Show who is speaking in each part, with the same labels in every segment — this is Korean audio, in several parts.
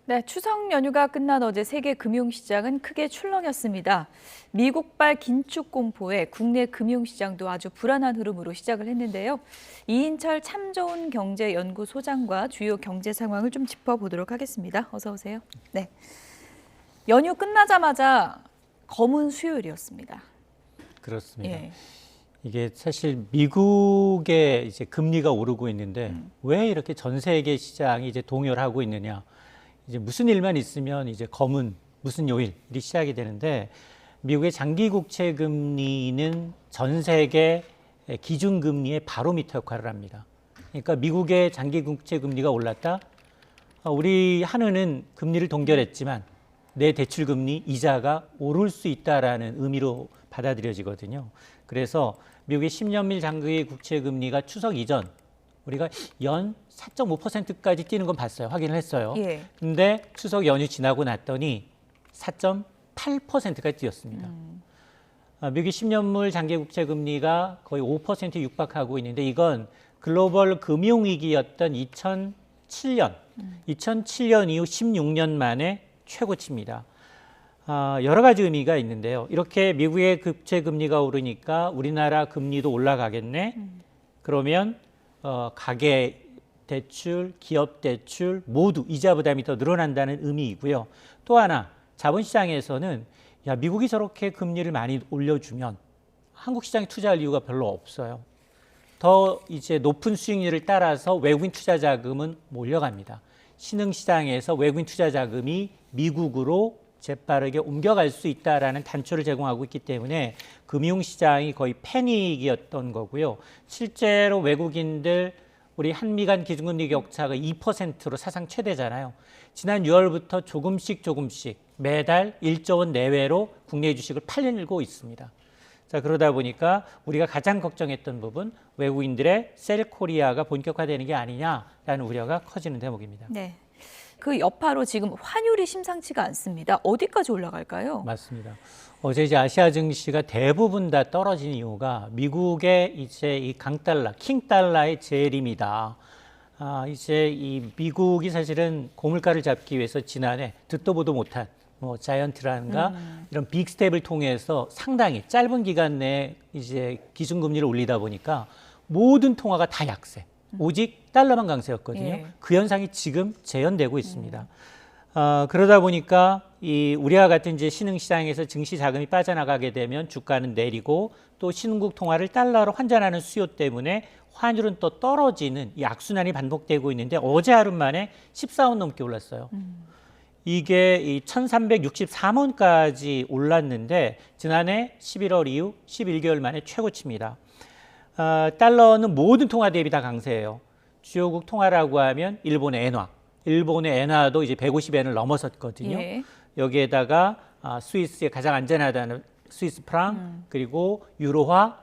Speaker 1: 네, 추석 연휴가 끝난 어제 세계 금융시장은 크게 출렁였습니다. 미국발 긴축 공포에 국내 금융시장도 아주 불안한 흐름으로 시작을 했는데요. 이인철 참 좋은 경제연구소장과 주요 경제 상황을 좀 짚어보도록 하겠습니다. 어서 오세요. 네, 연휴 끝나자마자 검은 수요일이었습니다.
Speaker 2: 그렇습니다.
Speaker 1: 예.
Speaker 2: 이게 사실 미국의 이제 금리가 오르고 있는데 왜 이렇게 전 세계 시장이 이제 동요하고 있느냐? 이제 무슨 일만 있으면 이제 검은 무슨 요일이 시작이 되는데 미국의 장기 국채 금리는 전 세계 기준 금리의 바로미터 역할을 합니다. 그러니까 미국의 장기 국채 금리가 올랐다. 우리 한은은 금리를 동결했지만 내 대출 금리 이자가 오를 수 있다라는 의미로 받아들여지거든요. 그래서 미국의 10년밀 장기 국채 금리가 추석 이전 우리가 연 4.5%까지 뛰는 건 봤어요. 확인을 했어요.
Speaker 1: 예.
Speaker 2: 근데 추석 연휴 지나고 났더니 4.8%까지 뛰었습니다. 미국의 10년물 장기 국채 금리가 거의 5% 육박하고 있는데 이건 글로벌 금융위기였던 2007년 이후 16년 만에 최고치입니다. 여러 가지 의미가 있는데요. 이렇게 미국의 국채 금리가 오르니까 우리나라 금리도 올라가겠네. 그러면 가계 대출, 기업 대출 모두 이자 부담이 더 늘어난다는 의미이고요. 또 하나 자본시장에서는 야 미국이 저렇게 금리를 많이 올려주면 한국 시장에 투자할 이유가 별로 없어요. 더 이제 높은 수익률을 따라서 외국인 투자 자금은 몰려갑니다. 신흥시장에서 외국인 투자 자금이 미국으로 재빠르게 옮겨갈 수 있다라는 단초를 제공하고 있기 때문에 금융시장이 거의 패닉이었던 거고요. 실제로 외국인들 우리 한미 간 기준금리 격차가 2%로 사상 최대잖아요. 지난 6월부터 조금씩 매달 1조 원 내외로 국내 주식을 팔리고 있습니다. 자, 그러다 보니까 우리가 가장 걱정했던 부분 외국인들의 셀코리아가 본격화되는 게 아니냐라는 우려가 커지는 대목입니다.
Speaker 1: 네. 그 여파로 지금 환율이 심상치가 않습니다. 어디까지 올라갈까요?
Speaker 2: 맞습니다. 어제 이제 아시아 증시가 대부분 다 떨어진 이유가 미국의 이제 이 강달러, 킹달러의 재림이다. 이제 이 미국이 사실은 고물가를 잡기 위해서 지난해 듣도 보도 못한 자이언트라든가 이런 빅스텝을 통해서 상당히 짧은 기간 내에 이제 기준금리를 올리다 보니까 모든 통화가 다 약세. 오직 달러만 강세였거든요.
Speaker 1: 예.
Speaker 2: 그 현상이 지금 재현되고 있습니다. 그러다 보니까 이 우리와 같은 이제 신흥시장에서 증시 자금이 빠져나가게 되면 주가는 내리고 또 신흥국 통화를 달러로 환전하는 수요 때문에 환율은 또 떨어지는 이 악순환이 반복되고 있는데 어제 하루 만에 14원 넘게 올랐어요. 이게 이 1363원까지 올랐는데 지난해 11월 이후 11개월 만에 최고치입니다. 달러는 모든 통화 대비 다 강세예요. 주요국 통화라고 하면 일본의 엔화도 이제 150엔을 넘어섰거든요.
Speaker 1: 예.
Speaker 2: 여기에다가 스위스의 가장 안전하다는 스위스 프랑 그리고 유로화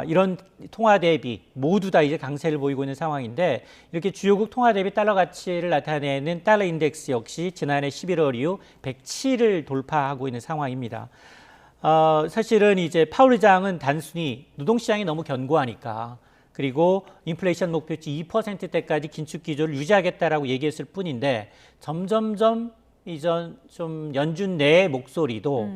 Speaker 2: 이런 통화 대비 모두 다 이제 강세를 보이고 있는 상황인데 이렇게 주요국 통화 대비 달러 가치를 나타내는 달러 인덱스 역시 지난해 11월 이후 107을 돌파하고 있는 상황입니다. 사실은 이제 파월 의장은 단순히 노동시장이 너무 견고하니까 그리고 인플레이션 목표치 2%대까지 긴축 기조를 유지하겠다라고 얘기했을 뿐인데 점점점 이전 좀 연준 내의 목소리도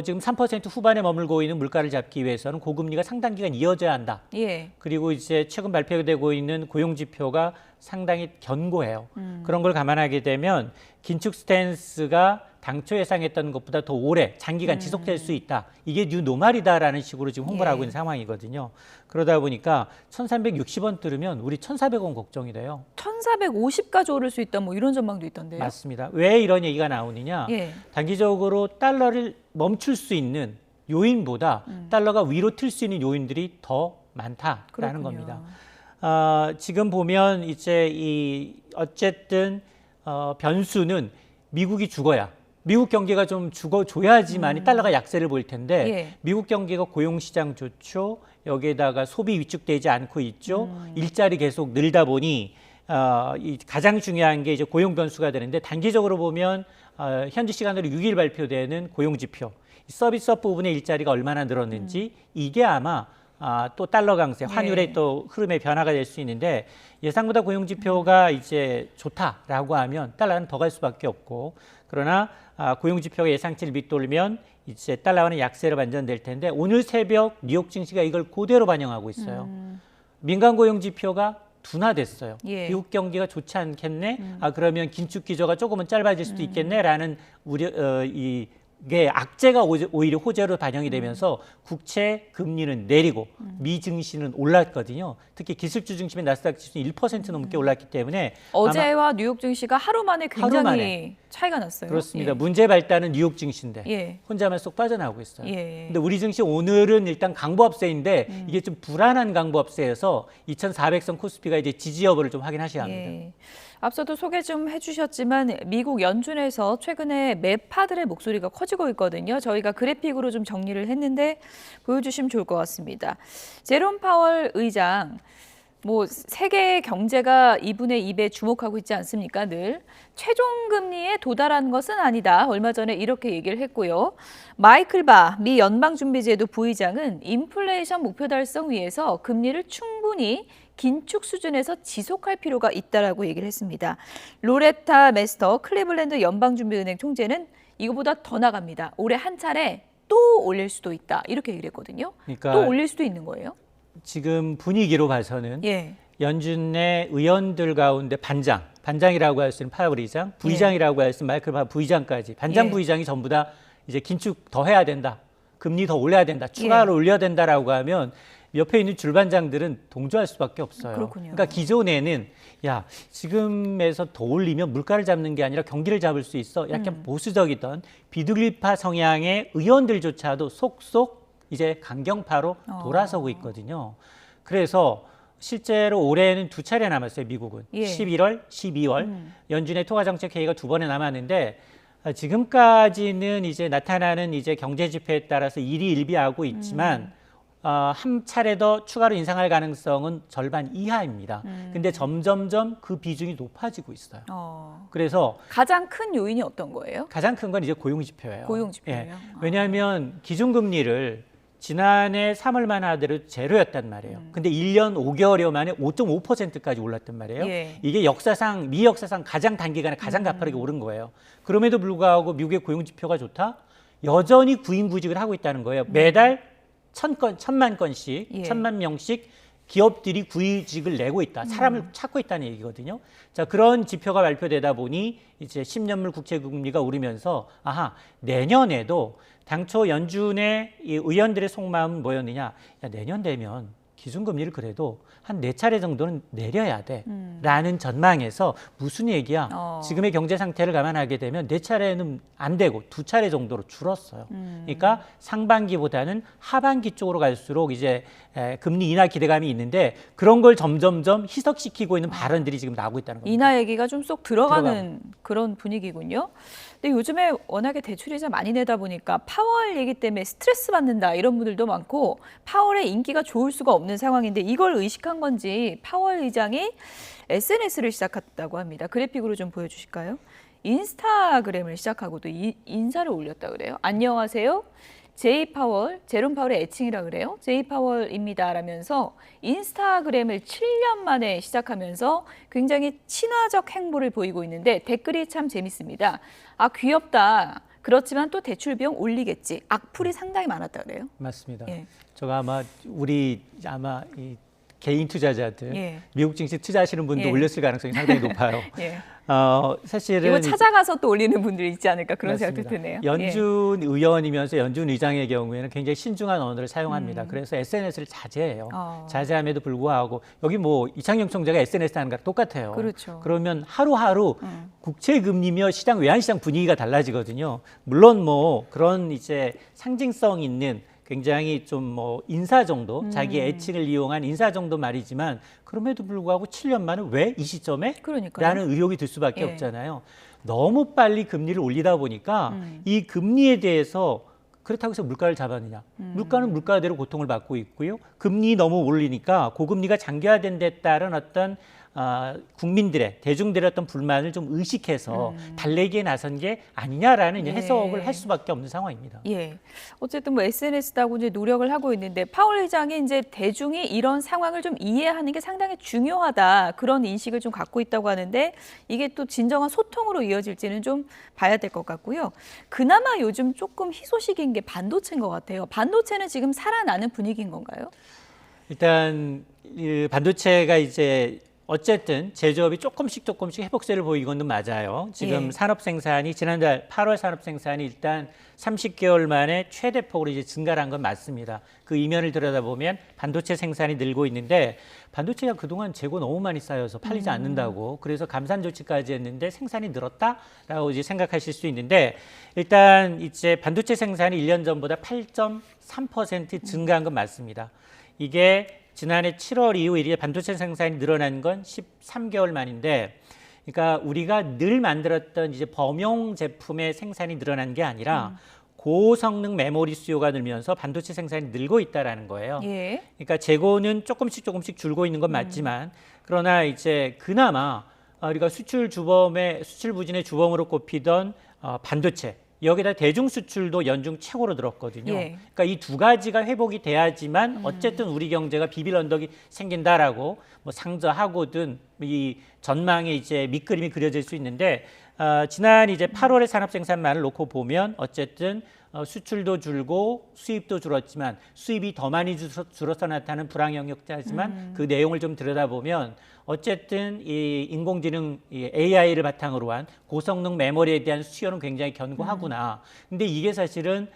Speaker 2: 지금 3% 후반에 머물고 있는 물가를 잡기 위해서는 고금리가 상당 기간 이어져야 한다.
Speaker 1: 예.
Speaker 2: 그리고 이제 최근 발표되고 있는 고용 지표가 상당히 견고해요. 그런 걸 감안하게 되면 긴축 스탠스가 당초 예상했던 것보다 더 오래 장기간 지속될 수 있다. 이게 뉴 노멀이다라는 식으로 지금 홍보를 하고 있는 상황이거든요. 그러다 보니까 1360원 들으면 우리 1400원 걱정이 돼요.
Speaker 1: 1450까지 오를 수 있다 뭐 이런 전망도 있던데요.
Speaker 2: 맞습니다. 왜 이런 얘기가 나오느냐.
Speaker 1: 예.
Speaker 2: 단기적으로 달러를 멈출 수 있는 요인보다 달러가 위로 튈 수 있는 요인들이 더 많다라는
Speaker 1: 그렇군요.
Speaker 2: 겁니다. 지금 보면 이제 어쨌든 변수는 미국이 죽어야 미국 경기가 좀 죽어줘야지만 달러가 약세를 보일 텐데
Speaker 1: 예.
Speaker 2: 미국 경기가 고용시장 좋죠. 여기에다가 소비 위축되지 않고 있죠. 일자리 계속 늘다 보니 가장 중요한 게 이제 고용 변수가 되는데 단기적으로 보면 현지 시간으로 6일 발표되는 고용 지표 서비스업 부분의 일자리가 얼마나 늘었는지 이게 아마 또 달러 강세, 환율의
Speaker 1: 예.
Speaker 2: 또 흐름의 변화가 될 수 있는데 예상보다 고용 지표가 이제 좋다라고 하면 달러는 더 갈 수밖에 없고 그러나 고용 지표가 예상치를 밑돌면 이제 달러와는 약세로 반전될 텐데 오늘 새벽 뉴욕 증시가 이걸 그대로 반영하고 있어요. 민간 고용 지표가 둔화됐어요.
Speaker 1: 예.
Speaker 2: 미국 경기가 좋지 않겠네. 그러면 긴축 기조가 조금은 짧아질 수도 있겠네라는 우려 이게 악재가 오히려 호재로 반영이 되면서 국채 금리는 내리고 미 증시는 올랐거든요. 특히 기술주 중심의 나스닥 지수는 1% 넘게 올랐기 때문에
Speaker 1: 어제와 뉴욕 증시가 하루 만에 굉장히
Speaker 2: 하루 만에.
Speaker 1: 차이가 났어요.
Speaker 2: 그렇습니다.
Speaker 1: 예.
Speaker 2: 문제 발단은 뉴욕 증시인데
Speaker 1: 예.
Speaker 2: 혼자만 쏙 빠져나오고 있어요.
Speaker 1: 예.
Speaker 2: 근데 우리 증시 오늘은 일단 강보합세인데 이게 좀 불안한 강보합세여서 2,400선 코스피가 이제 지지 여부를 좀 확인하셔야 합니다.
Speaker 1: 예. 앞서도 소개 좀 해주셨지만 미국 연준에서 최근에 매파들의 목소리가 커지고 있거든요. 저희가 그래픽으로 좀 정리를 했는데 보여주시면 좋을 것 같습니다. 제롬 파월 의장, 세계 경제가 이분의 입에 주목하고 있지 않습니까? 늘 최종 금리에 도달한 것은 아니다. 얼마 전에 이렇게 얘기를 했고요. 마이클 바 미 연방준비제도 부의장은 인플레이션 목표 달성 위해서 금리를 충분히 긴축 수준에서 지속할 필요가 있다라고 얘기를 했습니다. 로레타 메스터 클리블랜드 연방준비은행 총재는 이거보다 더 나갑니다. 올해 한 차례 또 올릴 수도 있다. 이렇게 얘기를 했거든요.
Speaker 2: 그러니까
Speaker 1: 또 올릴 수도 있는 거예요?
Speaker 2: 지금 분위기로 봐서는
Speaker 1: 예.
Speaker 2: 연준 내 의원들 가운데 반장이라고 할 수 있는 파월 의장, 부의장이라고 할 수 있는 마이클 바 부의장까지 반장
Speaker 1: 예.
Speaker 2: 부의장이 전부 다 이제 긴축 더 해야 된다. 금리 더 올려야 된다. 추가로 올려야 된다라고 하면 옆에 있는 줄반장들은 동조할 수밖에 없어요.
Speaker 1: 그렇군요.
Speaker 2: 그러니까 기존에는 지금에서 더 올리면 물가를 잡는 게 아니라 경기를 잡을 수 있어. 약간 보수적이던 비둘기파 성향의 의원들조차도 속속 이제 강경파로 돌아서고 있거든요. 그래서 실제로 올해는 2차례 남았어요, 미국은.
Speaker 1: 예.
Speaker 2: 11월, 12월. 연준의 통화정책회의가 2번에 남았는데 지금까지는 이제 나타나는 이제 경제 지표에 따라서 일희일비하고 있지만 한 차례 더 추가로 인상할 가능성은 절반 이하입니다. 근데 점점점 그 비중이 높아지고 있어요. 그래서
Speaker 1: 가장 큰 요인이 어떤 거예요?
Speaker 2: 가장 큰 건 이제 고용 지표예요.
Speaker 1: 고용 지표예요.
Speaker 2: 왜냐하면 기준금리를 지난해 3월만 하더라도 제로였단 말이에요. 근데 1년 5개월여 만에 5.5%까지 올랐단 말이에요.
Speaker 1: 예.
Speaker 2: 이게 미 역사상 가장 단기간에 가장 가파르게 오른 거예요. 그럼에도 불구하고 미국의 고용 지표가 좋다? 여전히 구인구직을 하고 있다는 거예요. 매달 1,000만 건씩,
Speaker 1: 예.
Speaker 2: 1,000만 명씩 기업들이 구직을 내고 있다. 사람을 찾고 있다는 얘기거든요. 자, 그런 지표가 발표되다 보니 이제 10년물 국채 금리가 오르면서 내년에도 당초 연준의 이 의원들의 속마음은 뭐였느냐? 내년 되면 기준금리를 그래도 한 4차례 정도는 내려야 돼. 라는 전망에서 무슨 얘기야? 지금의 경제 상태를 감안하게 되면 4차례는 안 되고 2차례 정도로 줄었어요. 그러니까 상반기보다는 하반기 쪽으로 갈수록 이제 금리 인하 기대감이 있는데 그런 걸 점점점 희석시키고 있는 발언들이 지금 나오고 있다는 겁니다.
Speaker 1: 인하 얘기가 좀 쏙 들어가는 그런 분위기군요. 근데 요즘에 워낙에 대출이자 많이 내다 보니까 파월 얘기 때문에 스트레스 받는다 이런 분들도 많고 파월의 인기가 좋을 수가 없는 상황인데 이걸 의식한 건지 파월 의장이 SNS를 시작했다고 합니다. 그래픽으로 좀 보여주실까요? 인스타그램을 시작하고도 인사를 올렸다 그래요. 안녕하세요. 제롬 파월의 애칭이라 그래요. 제이파월입니다 라면서 인스타그램을 7년 만에 시작하면서 굉장히 친화적 행보를 보이고 있는데 댓글이 참 재밌습니다. 귀엽다. 그렇지만 또 대출 비용 올리겠지. 악플이 상당히 많았다 그래요.
Speaker 2: 맞습니다.
Speaker 1: 예.
Speaker 2: 제가 우리 이 개인 투자자들,
Speaker 1: 예.
Speaker 2: 미국 증시 투자하시는 분도
Speaker 1: 예.
Speaker 2: 올렸을 가능성이 상당히 높아요.
Speaker 1: 예.
Speaker 2: 사실은
Speaker 1: 이거 찾아가서 또 올리는 분들이 있지 않을까 그런
Speaker 2: 맞습니다.
Speaker 1: 생각도 드네요.
Speaker 2: 연준 의원이면서 연준 의장의 경우에는 굉장히 신중한 언어를 사용합니다. 그래서 SNS를 자제해요. 자제함에도 불구하고 여기 이창용 총재가 SNS 하는 거랑 똑같아요.
Speaker 1: 그렇죠.
Speaker 2: 그러면 하루하루 국채 금리며 시장 외환시장 분위기가 달라지거든요. 물론 그런 이제 상징성 있는 굉장히 좀 인사 정도, 자기의 애칭을 이용한 인사 정도 말이지만 그럼에도 불구하고 7년 만에 왜 이 시점에?
Speaker 1: 그러니까요.
Speaker 2: 라는 의혹이 들 수밖에
Speaker 1: 예.
Speaker 2: 없잖아요. 너무 빨리 금리를 올리다 보니까 이 금리에 대해서 그렇다고 해서 물가를 잡았느냐. 물가는 물가대로 고통을 받고 있고요. 금리 너무 올리니까 고금리가 장기화된 데 따른 어떤 국민들의 대중들의 어떤 불만을 좀 의식해서 달래기에 나선 게 아니냐라는 이제 해석을 할 수밖에 없는 상황입니다.
Speaker 1: 예. 어쨌든 뭐 SNS도 하고 이제 노력을 하고 있는데 파월 의장이 이제 대중이 이런 상황을 좀 이해하는 게 상당히 중요하다 그런 인식을 좀 갖고 있다고 하는데 이게 또 진정한 소통으로 이어질지는 좀 봐야 될 것 같고요. 그나마 요즘 조금 희소식인 게 반도체인 것 같아요. 반도체는 지금 살아나는 분위기인 건가요?
Speaker 2: 일단 이 반도체가 이제 어쨌든 제조업이 조금씩 회복세를 보이고는 맞아요. 지금
Speaker 1: 예.
Speaker 2: 산업 생산이 지난달 8월 산업 생산이 일단 30개월 만에 최대폭으로 이제 증가를 한 건 맞습니다. 그 이면을 들여다보면 반도체 생산이 늘고 있는데 반도체가 그동안 재고 너무 많이 쌓여서 팔리지 않는다고 그래서 감산 조치까지 했는데 생산이 늘었다라고 이제 생각하실 수 있는데 일단 이제 반도체 생산이 1년 전보다 8.3% 증가한 건 맞습니다. 이게 지난해 7월 이후 이제 반도체 생산이 늘어난 건 13개월 만인데, 그러니까 우리가 늘 만들었던 이제 범용 제품의 생산이 늘어난 게 아니라 고성능 메모리 수요가 늘면서 반도체 생산이 늘고 있다라는 거예요.
Speaker 1: 예.
Speaker 2: 그러니까 재고는 조금씩 줄고 있는 건 맞지만, 그러나 이제 그나마 우리가 수출 부진의 주범으로 꼽히던 반도체. 여기다 대중 수출도 연중 최고로 늘었거든요.
Speaker 1: 예.
Speaker 2: 그러니까 이 두 가지가 회복이 돼야지만 어쨌든 우리 경제가 비빌 언덕이 생긴다라고 뭐 상저하고든 이 전망에 이제 밑그림이 그려질 수 있는데 지난 이제 8월의 산업 생산만을 놓고 보면 어쨌든 수출도 줄고 수입도 줄었지만 수입이 더 많이 줄어서 나타나는 불황 영역자지만 그 내용을 좀 들여다보면 어쨌든 이 인공지능 이 AI를 바탕으로 한 고성능 메모리에 대한 수요는 굉장히 견고하구나. 근데 이게 사실은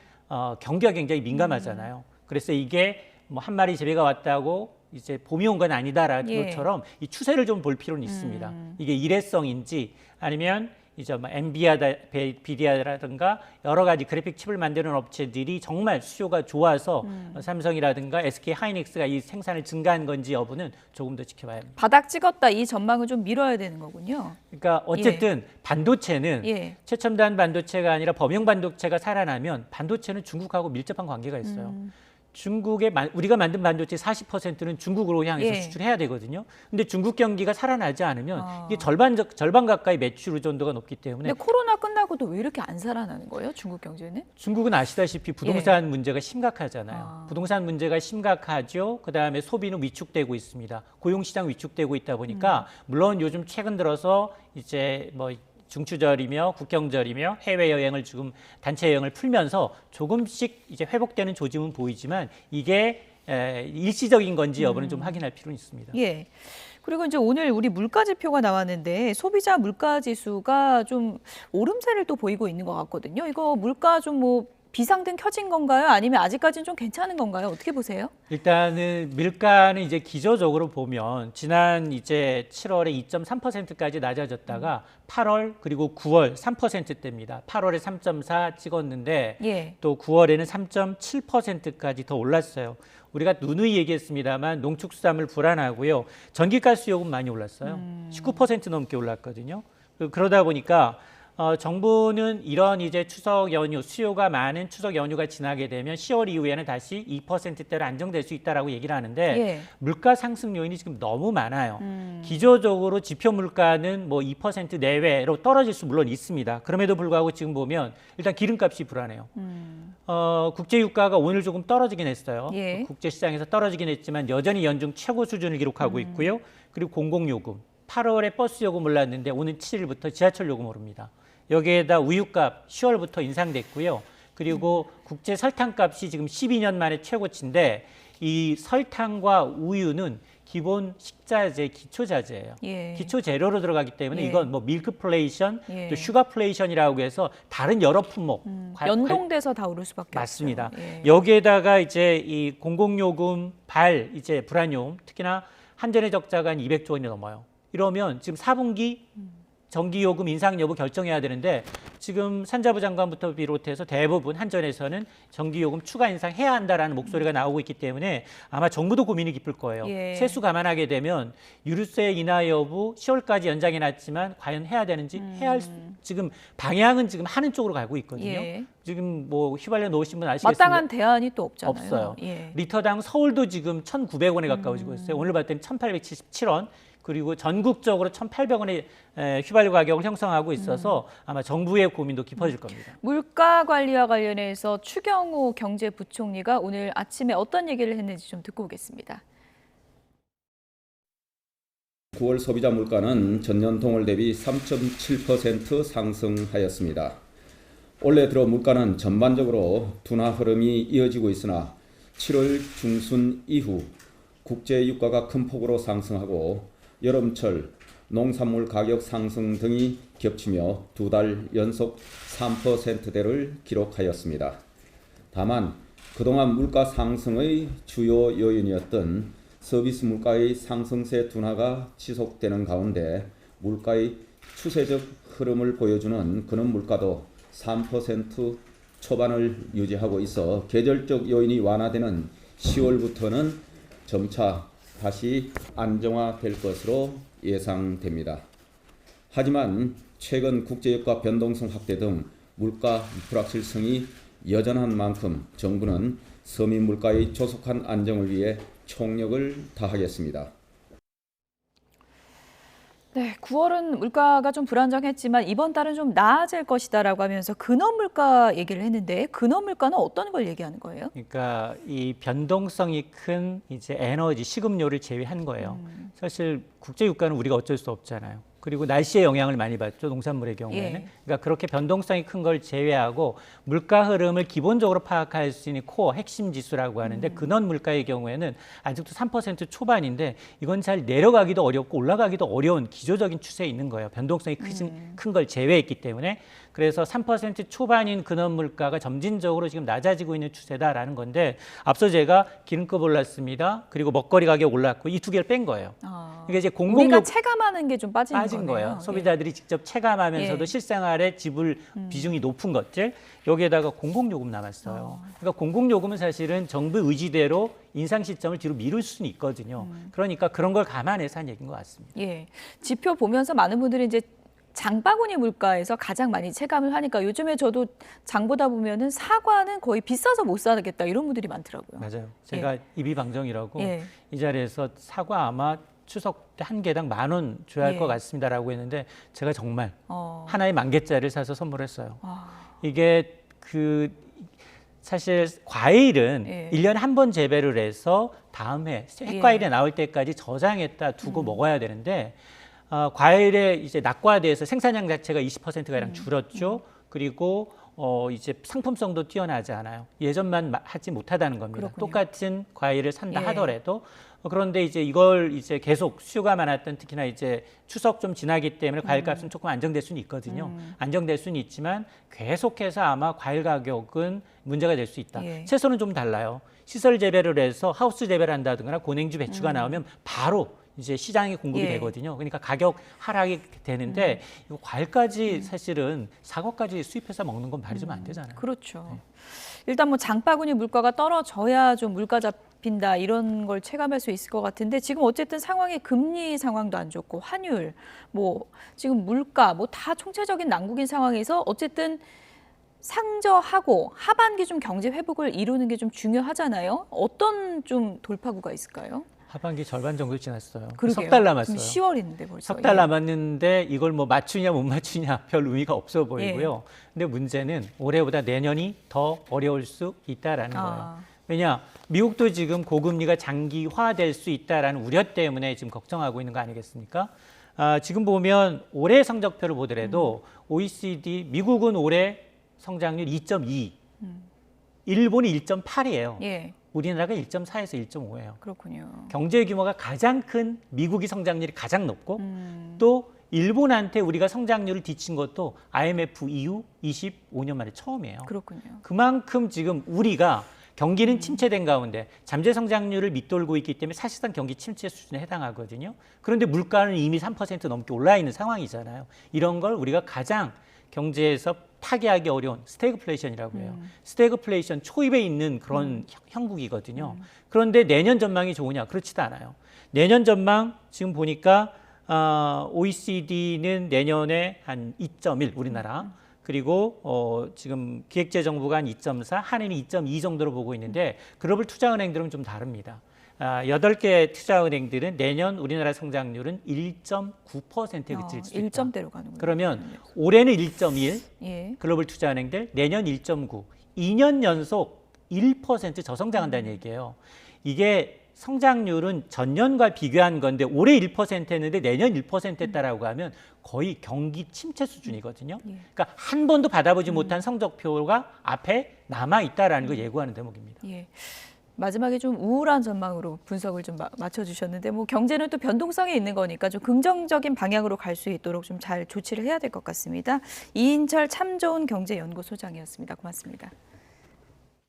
Speaker 2: 경기가 굉장히 민감하잖아요. 그래서 이게 뭐 한 마리 제비가 왔다고 이제 봄이 온 건 아니다라는
Speaker 1: 예.
Speaker 2: 것처럼 이 추세를 좀 볼 필요는 있습니다. 이게 일회성인지 아니면 이제 뭐 엔비디아라든가 여러 가지 그래픽 칩을 만드는 업체들이 정말 수요가 좋아서 삼성이라든가 SK 하이닉스가 이 생산을 증가한 건지 여부는 조금 더 지켜봐야 합니다.
Speaker 1: 바닥 찍었다 이 전망을 좀 미뤄야 되는 거군요.
Speaker 2: 그러니까 어쨌든 반도체는
Speaker 1: 예.
Speaker 2: 최첨단 반도체가 아니라 범용 반도체가 살아나면 반도체는 중국하고 밀접한 관계가 있어요. 우리가 만든 반도체 40%는 중국으로 향해서
Speaker 1: 예.
Speaker 2: 수출해야 되거든요. 근데 중국 경기가 살아나지 않으면 이게 절반 가까이 매출 의존도가 높기 때문에
Speaker 1: 근데 코로나 끝나고도 왜 이렇게 안 살아나는 거예요? 중국 경제는?
Speaker 2: 중국은 아시다시피 부동산 문제가 심각하잖아요. 부동산 문제가 심각하죠. 그다음에 소비는 위축되고 있습니다. 고용시장 위축되고 있다 보니까 물론 요즘 최근 들어서 이제 뭐 중추절이며 국경절이며 해외여행을 지금 단체 여행을 풀면서 조금씩 이제 회복되는 조짐은 보이지만 이게 일시적인 건지 여부는 좀 확인할 필요는 있습니다.
Speaker 1: 예. 그리고 이제 오늘 우리 물가 지표가 나왔는데 소비자 물가 지수가 좀 오름세를 또 보이고 있는 것 같거든요. 이거 물가 좀 뭐 비상등 켜진 건가요? 아니면 아직까지는 좀 괜찮은 건가요? 어떻게 보세요?
Speaker 2: 일단은 밀가는 이제 기저적으로 보면 지난 이제 7월에 2.3%까지 낮아졌다가 8월 그리고 9월 3%대입니다. 8월에 3.4 찍었는데
Speaker 1: 예.
Speaker 2: 또 9월에는 3.7%까지 더 올랐어요. 우리가 누누이 얘기했습니다만 농축수산물 불안하고요. 전기가스 요금 많이 올랐어요. 19% 넘게 올랐거든요. 그러다 보니까 정부는 이런 이제 추석 연휴, 수요가 많은 추석 연휴가 지나게 되면 10월 이후에는 다시 2%대로 안정될 수 있다라고 얘기를 하는데
Speaker 1: 예.
Speaker 2: 물가 상승 요인이 지금 너무 많아요. 기조적으로 지표 물가는 뭐 2% 내외로 떨어질 수 물론 있습니다. 그럼에도 불구하고 지금 보면 일단 기름값이 불안해요. 국제 유가가 오늘 조금 떨어지긴 했어요.
Speaker 1: 예.
Speaker 2: 국제 시장에서 떨어지긴 했지만 여전히 연중 최고 수준을 기록하고 있고요. 그리고 공공요금 8월에 버스 요금 올랐는데 오늘 7일부터 지하철 요금 오릅니다. 여기에다 우유값 10월부터 인상됐고요. 그리고 국제 설탕값이 지금 12년 만에 최고치인데 이 설탕과 우유는 기본 식자재, 기초자재예요.
Speaker 1: 예.
Speaker 2: 기초재료로 들어가기 때문에
Speaker 1: 예.
Speaker 2: 이건 뭐 밀크플레이션,
Speaker 1: 예.
Speaker 2: 또 슈가플레이션이라고 해서 다른 여러 품목
Speaker 1: 연동돼서 다 오를 수밖에
Speaker 2: 맞습니다.
Speaker 1: 없죠. 예.
Speaker 2: 여기에다가 이제 이 공공요금, 이제 불안요금, 특히나 한전의 적자가 한 200조 원이 넘어요. 이러면 지금 4분기 전기요금 인상 여부 결정해야 되는데 지금 산자부 장관부터 비롯해서 대부분 한전에서는 전기요금 추가 인상해야 한다라는 목소리가 나오고 있기 때문에 아마 정부도 고민이 깊을 거예요.
Speaker 1: 예.
Speaker 2: 세수 감안하게 되면 유류세 인하 여부 10월까지 연장해놨지만 과연 해야 되는지 지금 방향은 지금 하는 쪽으로 가고 있거든요.
Speaker 1: 예.
Speaker 2: 지금 뭐 휘발유 놓으신 분 아시겠습니까?
Speaker 1: 마땅한 대안이 또 없잖아요.
Speaker 2: 없어요.
Speaker 1: 예.
Speaker 2: 리터당 서울도 지금 1,900원에 가까워지고 있어요. 오늘 봤더니 1,877원. 그리고 전국적으로 1,800원의 휘발유 가격을 형성하고 있어서 아마 정부의 고민도 깊어질 겁니다.
Speaker 1: 물가 관리와 관련해서 추경호 경제부총리가 오늘 아침에 어떤 얘기를 했는지 좀 듣고 오겠습니다.
Speaker 3: 9월 소비자 물가는 전년 동월 대비 3.7% 상승하였습니다. 올해 들어 물가는 전반적으로 둔화 흐름이 이어지고 있으나 7월 중순 이후 국제 유가가 큰 폭으로 상승하고 여름철 농산물 가격 상승 등이 겹치며 2달 연속 3%대를 기록하였습니다. 다만 그동안 물가 상승의 주요 요인이었던 서비스 물가의 상승세 둔화가 지속되는 가운데 물가의 추세적 흐름을 보여주는 근원 물가도 3% 초반을 유지하고 있어 계절적 요인이 완화되는 10월부터는 점차 다시 안정화될 것으로 예상됩니다. 하지만 최근 국제유가 변동성 확대 등 물가 불확실성이 여전한 만큼 정부는 서민 물가의 조속한 안정을 위해 총력을 다하겠습니다.
Speaker 1: 네, 9월은 물가가 좀 불안정했지만 이번 달은 좀 나아질 것이다라고 하면서 근원 물가 얘기를 했는데 근원 물가는 어떤 걸 얘기하는 거예요?
Speaker 2: 그러니까 이 변동성이 큰 이제 에너지, 식음료를 제외한 거예요. 사실 국제 유가는 우리가 어쩔 수 없잖아요. 그리고 날씨에 영향을 많이 받죠. 농산물의 경우에는.
Speaker 1: 예.
Speaker 2: 그러니까 그렇게 변동성이 큰 걸 제외하고 물가 흐름을 기본적으로 파악할 수 있는 코어 핵심 지수라고 하는데 근원 물가의 경우에는 아직도 3% 초반인데 이건 잘 내려가기도 어렵고 올라가기도 어려운 기조적인 추세에 있는 거예요. 변동성이 큰 걸 제외했기 때문에. 그래서 3% 초반인 근원 물가가 점진적으로 지금 낮아지고 있는 추세다라는 건데 앞서 제가 기름값 올랐습니다. 그리고 먹거리 가격 올랐고 이 두 개를 뺀 거예요. 이게 이제
Speaker 1: 우리가 체감하는 게 좀 빠진
Speaker 2: 거예요. 소비자들이 직접 체감하면서도
Speaker 1: 예.
Speaker 2: 실생활에 지불 비중이 높은 것들 여기에다가 공공요금 남았어요. 그러니까 공공요금은 사실은 정부 의지대로 인상 시점을 뒤로 미룰 수는 있거든요. 그러니까 그런 걸 감안해서 한 얘기인 것 같습니다.
Speaker 1: 예, 지표 보면서 많은 분들이 이제 장바구니 물가에서 가장 많이 체감을 하니까 요즘에 저도 장 보다 보면은 사과는 거의 비싸서 못 사겠다 이런 분들이 많더라고요.
Speaker 2: 맞아요. 제가 입이방정이라고
Speaker 1: 예.
Speaker 2: 이 자리에서 사과 아마 추석 때 한 개당 10,000원 줘야 할
Speaker 1: 예.
Speaker 2: 것 같습니다라고 했는데 제가 정말 하나에 10,000개짜리를 사서 선물했어요.
Speaker 1: 아,
Speaker 2: 이게 사실 과일은
Speaker 1: 예.
Speaker 2: 1년에 한 번 재배를 해서 다음 해 핵과일이 나올 때까지 저장했다 두고 먹어야 되는데 과일의 이제 낙과돼서 생산량 자체가 20%가량 줄었죠. 그리고 이제 상품성도 뛰어나지 않아요. 예전만 하지 못하다는 겁니다.
Speaker 1: 그렇군요.
Speaker 2: 똑같은 과일을 산다
Speaker 1: 예.
Speaker 2: 하더라도 그런데 이제 이걸 이제 계속 수요가 많았던 특히나 이제 추석 좀 지나기 때문에 과일값은 조금 안정될 수는 있거든요. 안정될 수는 있지만 계속해서 아마 과일 가격은 문제가 될 수 있다.
Speaker 1: 예.
Speaker 2: 채소는 좀 달라요. 시설 재배를 해서 하우스 재배를 한다든가 고냉주 배추가 나오면 바로 이제 시장에 공급이
Speaker 1: 예.
Speaker 2: 되거든요. 그러니까 가격 하락이 되는데 이거 과일까지 사실은 사과까지 수입해서 먹는 건 말이 좀 안 되잖아요.
Speaker 1: 그렇죠. 일단 뭐 장바구니 물가가 떨어져야 좀 물가 잡힌다 이런 걸 체감할 수 있을 것 같은데 지금 어쨌든 상황이 금리 상황도 안 좋고 환율, 뭐 지금 물가 뭐 다 총체적인 난국인 상황에서 어쨌든 상저하고 하반기 좀 경제 회복을 이루는 게 좀 중요하잖아요. 어떤 좀 돌파구가 있을까요?
Speaker 2: 하반기 절반 정도 지났어요.
Speaker 1: 그러게요.
Speaker 2: 석 달 남았어요.
Speaker 1: 지금 10월인데 벌써.
Speaker 2: 석 달 남았는데 이걸 뭐 맞추냐 못 맞추냐 별 의미가 없어 보이고요.
Speaker 1: 예.
Speaker 2: 근데 문제는 올해보다 내년이 더 어려울 수 있다라는 거예요. 왜냐? 미국도 지금 고금리가 장기화될 수 있다라는 우려 때문에 지금 걱정하고 있는 거 아니겠습니까? 지금 보면 올해 성적표를 보더라도 OECD 미국은 올해 성장률 2.2, 일본이 1.8이에요.
Speaker 1: 예,
Speaker 2: 우리나라가 1.4에서 1.5예요.
Speaker 1: 그렇군요.
Speaker 2: 경제 규모가 가장 큰 미국이 성장률이 가장 높고 또 일본한테 우리가 성장률을 뒤친 것도 IMF 이후 25년 만에 처음이에요.
Speaker 1: 그렇군요.
Speaker 2: 그만큼 지금 우리가 경기는 침체된 가운데 잠재 성장률을 밑돌고 있기 때문에 사실상 경기 침체 수준에 해당하거든요. 그런데 물가는 이미 3% 넘게 올라 있는 상황이잖아요. 이런 걸 우리가 가장 경제에서 타개하기 어려운 스태그플레이션이라고 해요. 스태그플레이션 초입에 있는 그런 형국이거든요. 그런데 내년 전망이 좋으냐? 그렇지도 않아요. 내년 전망 지금 보니까 OECD는 내년에 한 2.1 우리나라 그리고 지금 기획재정부가 한 2.4, 한은이 2.2 정도로 보고 있는데 글로벌 투자은행들은 좀 다릅니다. 8개 투자은행들은 내년 우리나라 성장률은 1.9%에 그칠 수 있다.
Speaker 1: 1점대로 가는군요.
Speaker 2: 그러면 올해는 1.1,
Speaker 1: 예.
Speaker 2: 글로벌 투자은행들 내년 1.9, 2년 연속 1% 저성장한다는 얘기예요. 이게 성장률은 전년과 비교한 건데 올해 1% 했는데 내년 1% 했다라고 하면 거의 경기 침체 수준이거든요. 그러니까 한 번도 받아보지 못한 성적표가 앞에 남아 있다라는 걸 예고하는 대목입니다.
Speaker 1: 예. 마지막에 좀 우울한 전망으로 분석을 좀 맞춰주셨는데 뭐 경제는 또 변동성이 있는 거니까 좀 긍정적인 방향으로 갈 수 있도록 좀 잘 조치를 해야 될 것 같습니다. 이인철 참 좋은 경제연구소장이었습니다. 고맙습니다.